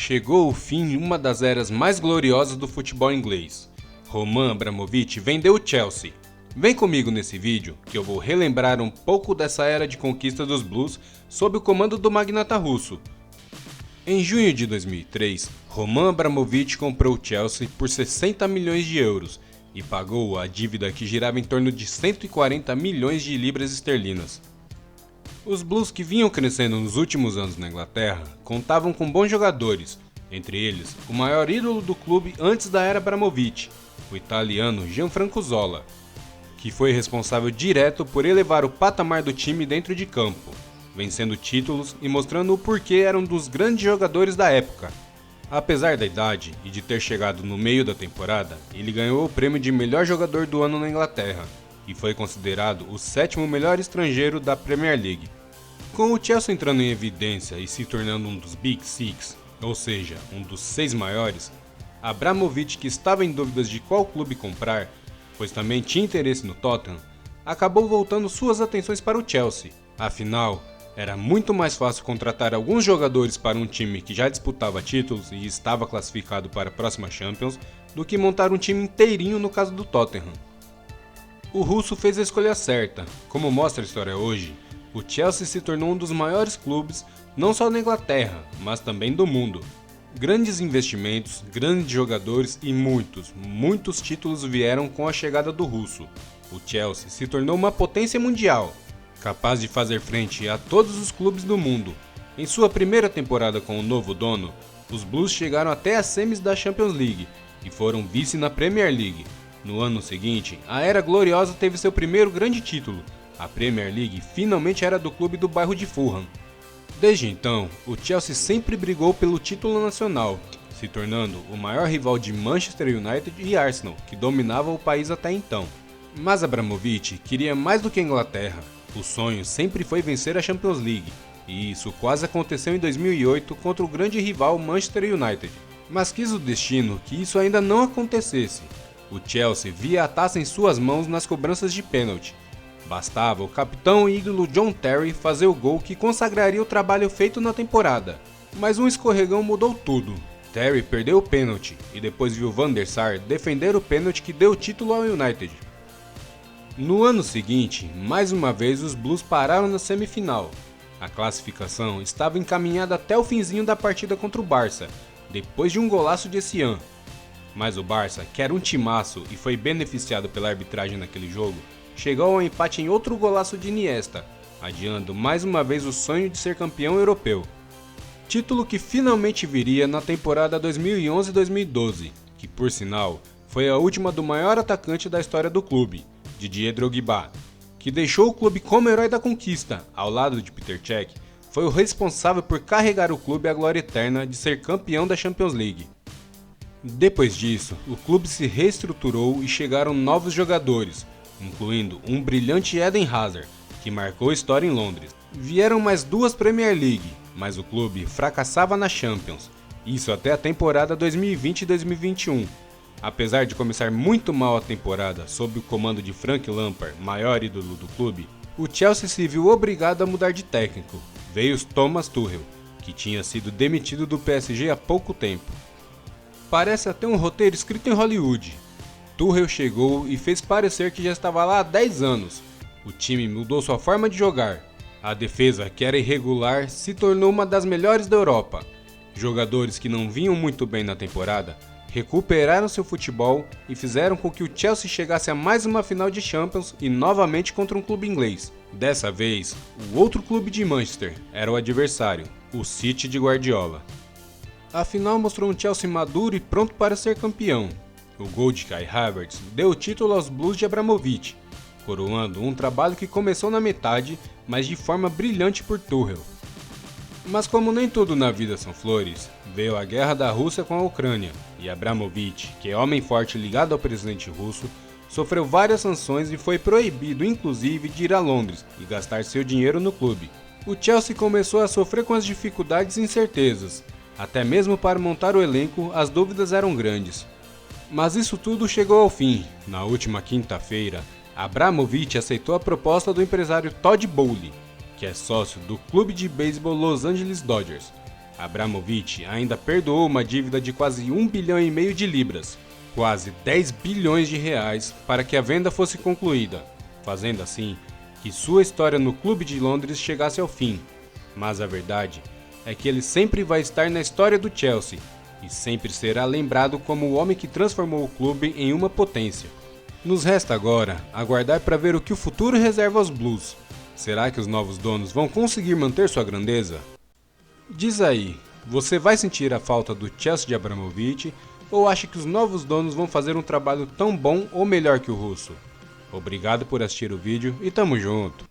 Chegou o fim de uma das eras mais gloriosas do futebol inglês. Roman Abramovich vendeu o Chelsea. Vem comigo nesse vídeo que eu vou relembrar um pouco dessa era de conquista dos Blues sob o comando do magnata russo. Em junho de 2003, Roman Abramovich comprou o Chelsea por 60 milhões de euros e pagou a dívida que girava em torno de 140 milhões de libras esterlinas. Os Blues, que vinham crescendo nos últimos anos na Inglaterra, contavam com bons jogadores, entre eles o maior ídolo do clube antes da era Abramovich, o italiano Gianfranco Zola, que foi responsável direto por elevar o patamar do time dentro de campo, vencendo títulos e mostrando o porquê era um dos grandes jogadores da época. Apesar da idade e de ter chegado no meio da temporada, ele ganhou o prêmio de melhor jogador do ano na Inglaterra e foi considerado o sétimo melhor estrangeiro da Premier League. Com o Chelsea entrando em evidência e se tornando um dos Big Six, ou seja, um dos 6 maiores, Abramovich, que estava em dúvidas de qual clube comprar, pois também tinha interesse no Tottenham, acabou voltando suas atenções para o Chelsea. Afinal, era muito mais fácil contratar alguns jogadores para um time que já disputava títulos e estava classificado para a próxima Champions do que montar um time inteirinho no caso do Tottenham. O russo fez a escolha certa. Como mostra a história hoje, o Chelsea se tornou um dos maiores clubes não só da Inglaterra, mas também do mundo. Grandes investimentos, grandes jogadores e muitos títulos vieram com a chegada do russo. O Chelsea se tornou uma potência mundial, capaz de fazer frente a todos os clubes do mundo. Em sua primeira temporada com o novo dono, os Blues chegaram até as semis da Champions League e foram vice na Premier League. No ano seguinte, a Era Gloriosa teve seu primeiro grande título. A Premier League finalmente era do clube do bairro de Fulham. Desde então, o Chelsea sempre brigou pelo título nacional, se tornando o maior rival de Manchester United e Arsenal, que dominavam o país até então. Mas Abramovich queria mais do que a Inglaterra. O sonho sempre foi vencer a Champions League, e isso quase aconteceu em 2008 contra o grande rival Manchester United. Mas quis o destino que isso ainda não acontecesse. O Chelsea via a taça em suas mãos nas cobranças de pênalti. Bastava o capitão e ídolo John Terry fazer o gol que consagraria o trabalho feito na temporada. Mas um escorregão mudou tudo. Terry perdeu o pênalti e depois viu Van der Sar defender o pênalti que deu o título ao United. No ano seguinte, mais uma vez os Blues pararam na semifinal. A classificação estava encaminhada até o finzinho da partida contra o Barça, depois de um golaço de Essien. Mas o Barça, que era um timaço e foi beneficiado pela arbitragem naquele jogo, chegou ao empate em outro golaço de Iniesta, adiando mais uma vez o sonho de ser campeão europeu. Título que finalmente viria na temporada 2011-2012, que por sinal foi a última do maior atacante da história do clube, Didier Drogba, que deixou o clube como herói da conquista, ao lado de Peter Cech, foi o responsável por carregar o clube à glória eterna de ser campeão da Champions League. Depois disso, o clube se reestruturou e chegaram novos jogadores, incluindo um brilhante Eden Hazard, que marcou história em Londres. Vieram mais 2 Premier League, mas o clube fracassava na Champions, isso até a temporada 2020-2021. Apesar de começar muito mal a temporada sob o comando de Frank Lampard, maior ídolo do clube, o Chelsea se viu obrigado a mudar de técnico. Veio Thomas Tuchel, que tinha sido demitido do PSG há pouco tempo. Parece até um roteiro escrito em Hollywood. Tuchel chegou e fez parecer que já estava lá há 10 anos. O time mudou sua forma de jogar. A defesa, que era irregular, se tornou uma das melhores da Europa. Jogadores que não vinham muito bem na temporada recuperaram seu futebol e fizeram com que o Chelsea chegasse a mais uma final de Champions e novamente contra um clube inglês. Dessa vez, o outro clube de Manchester era o adversário, o City de Guardiola. A final mostrou um Chelsea maduro e pronto para ser campeão. O gol de Kai Havertz deu o título aos Blues de Abramovich, coroando um trabalho que começou na metade, mas de forma brilhante por Tuchel. Mas como nem tudo na vida são flores, veio a guerra da Rússia com a Ucrânia, e Abramovich, que é homem forte ligado ao presidente russo, sofreu várias sanções e foi proibido inclusive de ir a Londres e gastar seu dinheiro no clube. O Chelsea começou a sofrer com as dificuldades e incertezas. Até mesmo para montar o elenco, as dúvidas eram grandes. Mas isso tudo chegou ao fim. Na última quinta-feira, Abramovich aceitou a proposta do empresário Todd Bowley, que é sócio do clube de beisebol Los Angeles Dodgers. Abramovich ainda perdoou uma dívida de quase 1,5 bilhão de libras, quase 10 bilhões de reais, para que a venda fosse concluída, fazendo assim que sua história no clube de Londres chegasse ao fim. Mas a verdade é que ele sempre vai estar na história do Chelsea e sempre será lembrado como o homem que transformou o clube em uma potência. Nos resta agora aguardar para ver o que o futuro reserva aos Blues. Será que os novos donos vão conseguir manter sua grandeza? Diz aí, você vai sentir a falta do Chelsea de Abramovich ou acha que os novos donos vão fazer um trabalho tão bom ou melhor que o russo? Obrigado por assistir o vídeo e tamo junto!